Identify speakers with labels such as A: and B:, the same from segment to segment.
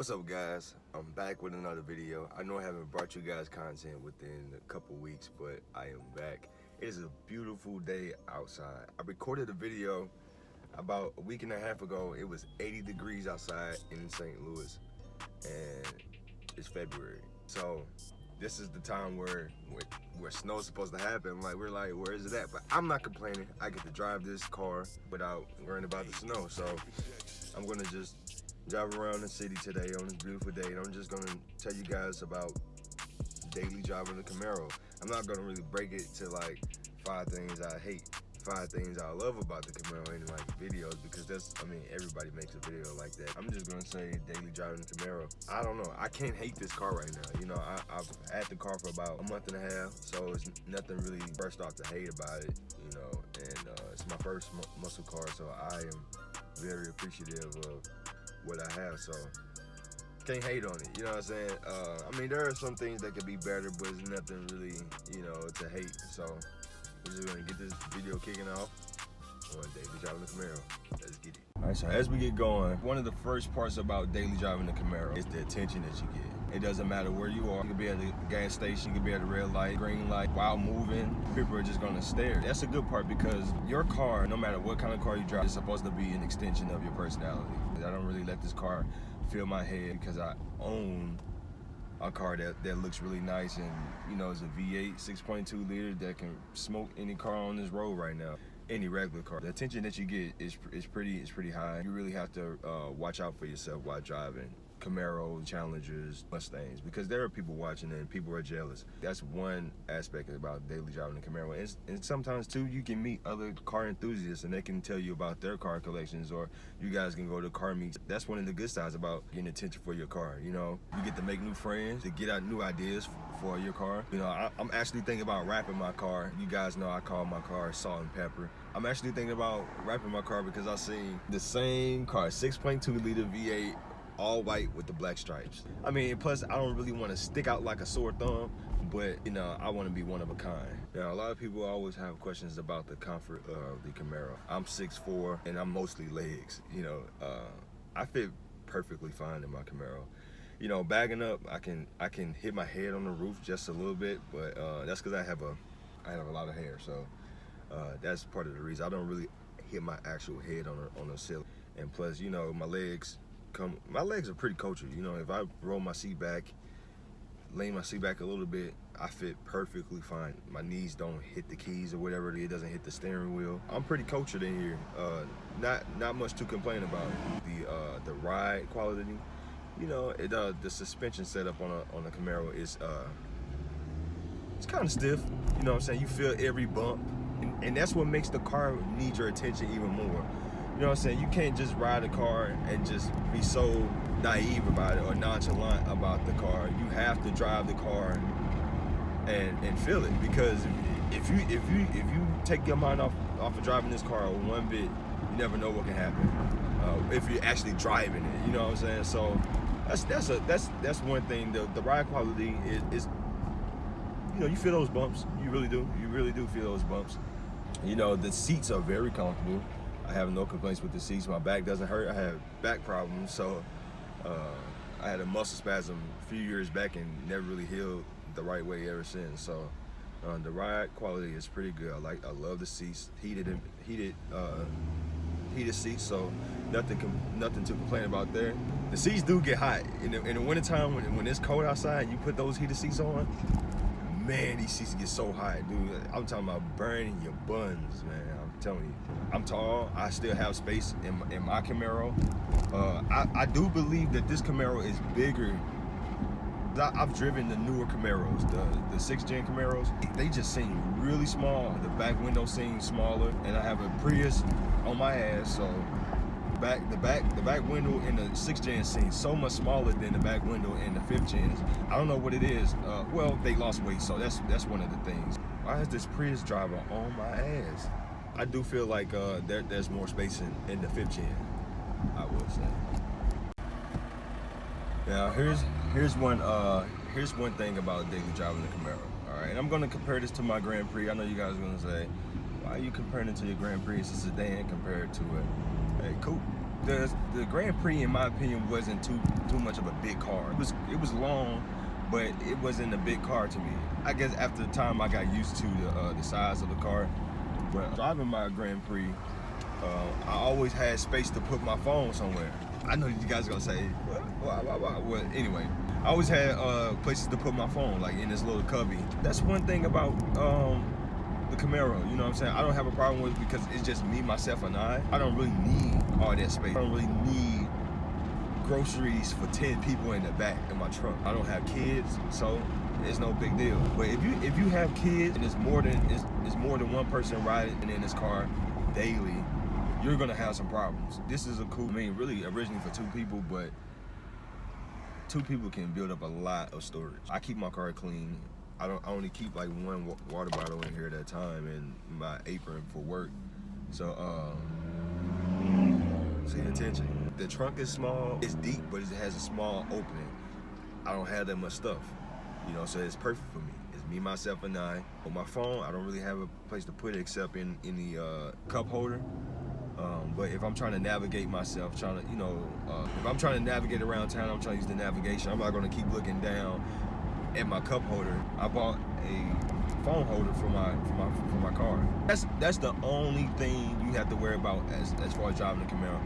A: What's up, guys? I'm back with another video. I know I haven't brought you guys content within a couple weeks, but I am back. It is a beautiful day outside. I recorded a video about a week and a half ago. It was 80 degrees outside in St. Louis, and it's February. So this is the time where snow's supposed to happen. We're like, where is it at? But I'm not complaining. I get to drive this car without worrying about the snow. So I'm gonna just drive around the city today on this beautiful day, and I'm just gonna tell you guys about daily driving the Camaro. I'm not gonna really break it to like 5 things I hate, 5 things I love about the Camaro in like videos, because everybody makes a video like that. I'm just gonna say daily driving the Camaro. I don't know, I can't hate this car right now. You know, I've had the car for about a month and a half, so it's nothing really first off to hate about it, you know, and it's my first muscle car, so I am very appreciative of what I have, so can't hate on it, you know what I'm saying? There are some things that could be better, but it's nothing really, you know, to hate. So we're just gonna get this video kicking off on daily driving the Camaro. Let's get it. All right, so as we get going, one of the first parts about daily driving the Camaro is the attention that you get. It doesn't matter where you are. You can be at the gas station, you can be at a red light, green light. While moving, people are just gonna stare. That's a good part, because your car, no matter what kind of car you drive, is supposed to be an extension of your personality. I don't really let this car fill my head, because I own a car that looks really nice, and you know, it's a V8 6.2 liter that can smoke any car on this road right now, any regular car. The attention that you get is pretty high. You really have to watch out for yourself while driving Camaro, Challengers, Mustangs, because there are people watching and people are jealous. That's one aspect about daily driving the Camaro. And sometimes too, you can meet other car enthusiasts and they can tell you about their car collections, or you guys can go to car meets. That's one of the good sides about getting attention for your car. You know, you get to make new friends, to get out new ideas for your car. You know, I'm actually thinking about wrapping my car. You guys know I call my car salt and pepper. I'm actually thinking about wrapping my car because I seen the same car, 6.2 liter V8, all white with the black stripes. Plus I don't really want to stick out like a sore thumb, but you know, I want to be one of a kind. Now, a lot of people always have questions about the comfort of the Camaro. I'm 6'4" and I'm mostly legs. You know, I fit perfectly fine in my Camaro. You know, bagging up, I can hit my head on the roof just a little bit, but that's because I have a lot of hair, so that's part of the reason. I don't really hit my actual head on the ceiling. And plus, you know, my legs are pretty cultured. You know, if I roll my seat back, lean my seat back a little bit, I fit perfectly fine. My knees don't hit the keys or whatever. It doesn't hit the steering wheel. I'm pretty cultured in here. Not much to complain about. The ride quality, you know, the suspension setup on a Camaro is it's kind of stiff. You know what I'm saying? You feel every bump, and that's what makes the car need your attention even more. You know what I'm saying? You can't just ride a car and just be so naive about it or nonchalant about the car. You have to drive the car and feel it, because if you take your mind off of driving this car one bit, you never know what can happen if you're actually driving it. You know what I'm saying? So that's one thing. The ride quality is you know, you feel those bumps. You really do feel those bumps. You know, the seats are very comfortable. I have no complaints with the seats. My back doesn't hurt. I have back problems, so I had a muscle spasm a few years back and never really healed the right way ever since. So the ride quality is pretty good. I love the seats, heated seats, so nothing to complain about there. The seats do get hot in the wintertime when it's cold outside. You put those heated seats on, man, these seats get so hot, dude. I'm talking about burning your buns, man. I'm telling you. I'm tall. I still have space in my Camaro. I do believe that this Camaro is bigger. I've driven the newer Camaros, the 6th gen Camaros. They just seem really small. The back window seems smaller, and I have a Prius on my ass, so the back window in the 6th gen seems so much smaller than the back window in the 5th gens. I don't know what it is. Well, they lost weight, so that's one of the things. Why is this Prius driver on my ass? I do feel like there's more space in the 5th gen, I would say. Now here's one thing about daily driving the Camaro. All right, and I'm gonna compare this to my Grand Prix. I know you guys are gonna say, why are you comparing it to your Grand Prix? It's a sedan compared to it. Hey, cool. The Grand Prix, in my opinion, wasn't too much of a big car. It was long, but it wasn't a big car to me. I guess after the time I got used to the size of the car. But driving my Grand Prix, I always had space to put my phone somewhere. I know you guys are gonna say, well, anyway, I always had places to put my phone, like in this little cubby. That's one thing about the Camaro, you know what I'm saying? I don't have a problem with it because it's just me, myself, and I. I don't really need all that space. I don't really need groceries for 10 people in the back in my truck. I don't have kids, so it's no big deal. But if you have kids and it's more than one person riding in this car daily, you're gonna have some problems. This is a cool, I mean, really originally for 2 people, but 2 people can build up a lot of storage. I keep my car clean. I only keep like one water bottle in here at a time and my apron for work. So pay attention. The trunk is small, it's deep, but it has a small opening. I don't have that much stuff, you know, so it's perfect for me. It's me, myself, and I. On my phone, I don't really have a place to put it except in the cup holder. But if I'm trying to navigate myself, if I'm trying to navigate around town, I'm trying to use the navigation, I'm not gonna keep looking down at my cup holder. I bought a phone holder for my car. That's the only thing you have to worry about as far as driving a Camaro.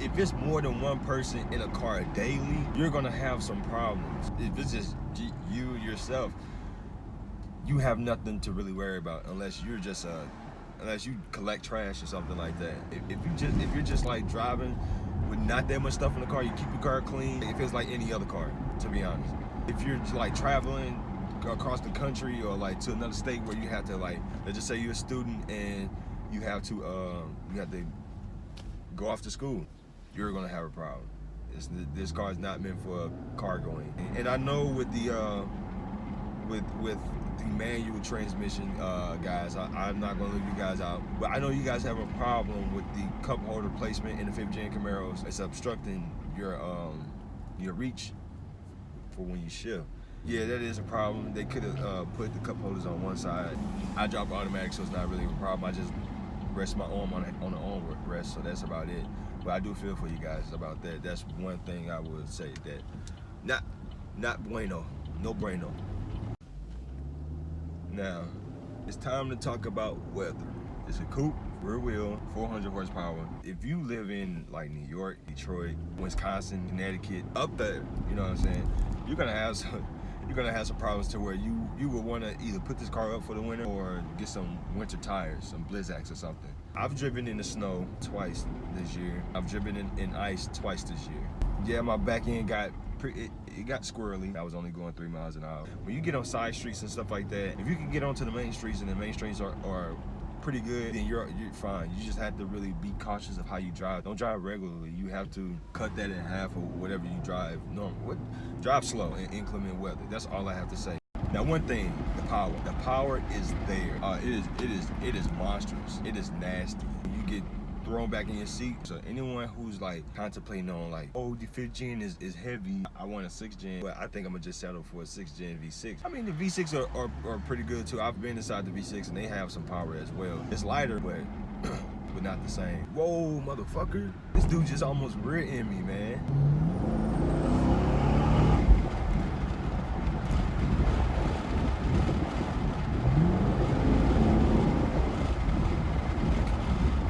A: If it's more than one person in a car daily, you're gonna have some problems. If it's just you yourself, you have nothing to really worry about unless you're just unless you collect trash or something like that. If you're just like driving with not that much stuff in the car, you keep your car clean. If it's like any other car, to be honest. If you're like traveling across the country or like to another state where you have to, like, let's just say you're a student and you have to go off to school, you're gonna have a problem. This car is not meant for cargoing. And I know with the manual transmission, guys, I'm not gonna leave you guys out, but I know you guys have a problem with the cup holder placement in the 5th gen Camaros. It's obstructing your reach for when you shift. Yeah, that is a problem. They could have put the cup holders on one side. I drop automatic, so it's not really a problem. I just rest my arm on the arm rest, so that's about it. But I do feel for you guys about that. That's one thing I would say that not bueno, no bueno. Now, it's time to talk about weather. It's a coupe, rear wheel, 400 horsepower. If you live in like New York, Detroit, Wisconsin, Connecticut, up there, you know what I'm saying, you're gonna have some problems to where you would want to either put this car up for the winter or get some winter tires, some Blizzaks or something. I've driven in the snow twice this year. I've driven in ice twice this year. Yeah, my back end got squirrely. I was only going 3 miles an hour. When you get on side streets and stuff like that, if you can get onto the main streets and the main streets are pretty good, then you're fine. You just have to really be cautious of how you drive. Don't drive regularly. You have to cut that in half or whatever you drive normal. Drive slow in inclement weather. That's all I have to say. Now, one thing, the power. The power is there. It is monstrous. It is nasty. You get thrown back in your seat. So anyone who's like contemplating on like, oh, the 5th gen is heavy, I want a 6th gen, but I think I'm gonna just settle for a 6th gen V6. I mean, the V6 are pretty good too. I've been inside the V6 and they have some power as well. It's lighter, but but not the same. Whoa, motherfucker. This dude just almost rear-ended me, man.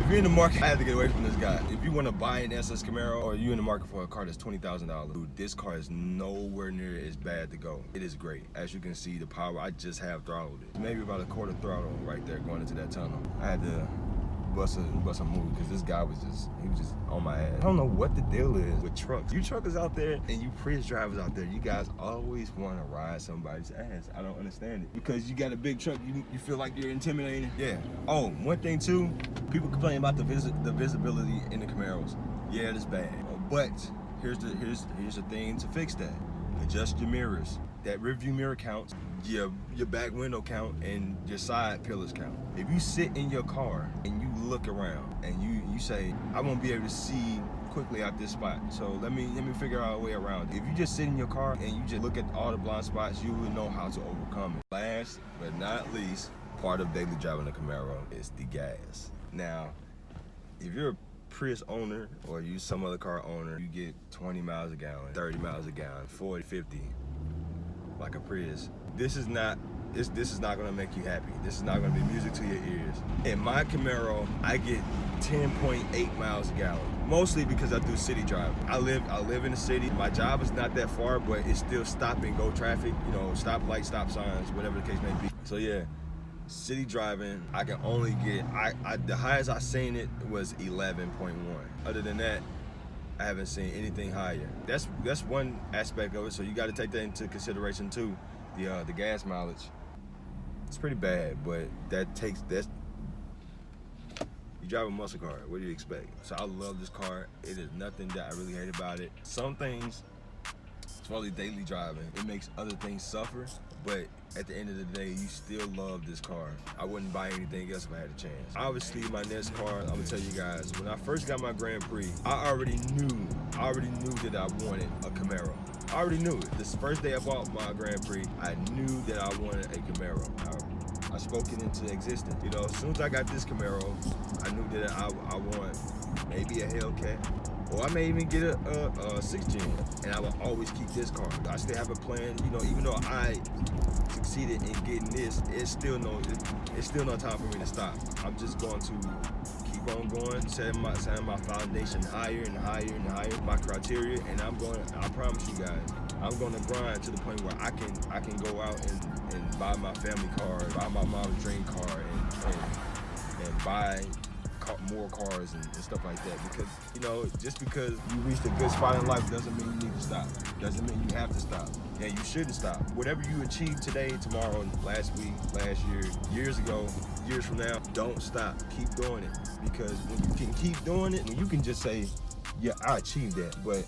A: If you're in the market, I have to get away from this guy. If you want to buy an SS Camaro or you're in the market for a car that's $20,000, dude, this car is nowhere near as bad to go. It is great. As you can see, the power, I just have throttled it. Maybe about a quarter throttle right there going into that tunnel. I had to bust a move because this guy was just on my ass. I don't know what the deal is with trucks. You truckers out there and you Prius drivers out there, you guys always want to ride somebody's ass. I don't understand it. Because you got a big truck, you feel like you're intimidating. Yeah. Oh, one thing too, people complain about the visibility in the Camaros. Yeah, it's bad. But here's the thing to fix that. Adjust your mirrors. That rear view mirror counts, your back window count, and your side pillars count. If you sit in your car and you look around and you say, I won't be able to see quickly out this spot, so let me figure out a way around it. If you just sit in your car and you just look at all the blind spots, you will know how to overcome it. Last but not least, part of daily driving a Camaro is the gas. Now, if you're Prius owner or you some other car owner, you get 20 miles a gallon, 30 miles a gallon, 40, 50, like a Prius. This is not gonna make you happy. This is not gonna be music to your ears. In my Camaro, I get 10.8 miles a gallon, mostly because I do city driving. I live in the city. My job is not that far, but it's still stop and go traffic, you know, stop light, stop signs, whatever the case may be. So yeah, city driving, I can only get, the highest I seen it was 11.1. Other than that, I haven't seen anything higher. That's one aspect of it, so you gotta take that into consideration too, the gas mileage. It's pretty bad, but that's, you drive a muscle car, what do you expect? So I love this car. It is nothing that I really hate about it. Some things, especially daily driving, it makes other things suffer, but at the end of the day, you still love this car. I wouldn't buy anything else if I had a chance. Obviously, my next car, I'm gonna tell you guys, when I first got my Grand Prix, I already knew that I wanted a Camaro. I already knew it. This first day I bought my Grand Prix, I knew that I wanted a Camaro. I spoke it into existence. You know, as soon as I got this Camaro, I knew that I want maybe a Hellcat, or I may even get a 6 Gen, and I will always keep this car. I still have a plan, you know, even though I succeeded in getting this, it's still no time for me to stop. I'm just going to keep on going, setting my foundation higher and higher and higher, my criteria, and I promise you guys, I'm gonna grind to the point where I can go out and buy my family car, buy my mom's dream car, and buy more cars and stuff like that. Because, you know, just because you reached a good spot in life doesn't mean you need to stop. Doesn't mean you have to stop. And you shouldn't stop. Whatever you achieve today, tomorrow, last week, last year, years ago, years from now, don't stop. Keep doing it. Because when you can keep doing it, when you can just say, yeah, I achieved that, but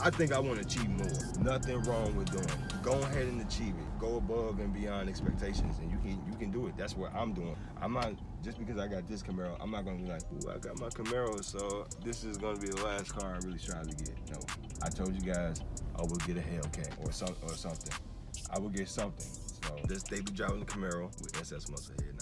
A: I think I want to achieve more. Nothing wrong with doing it. Go ahead and achieve it. Go above and beyond expectations, and you can do it. That's what I'm doing. I'm not, just because I got this Camaro, I'm not gonna be like, ooh, I got my Camaro, so this is gonna be the last car I really strive to get. No, I told you guys I will get a Hellcat or something. I will get something. So this daily driving the Camaro with SS Musclehead.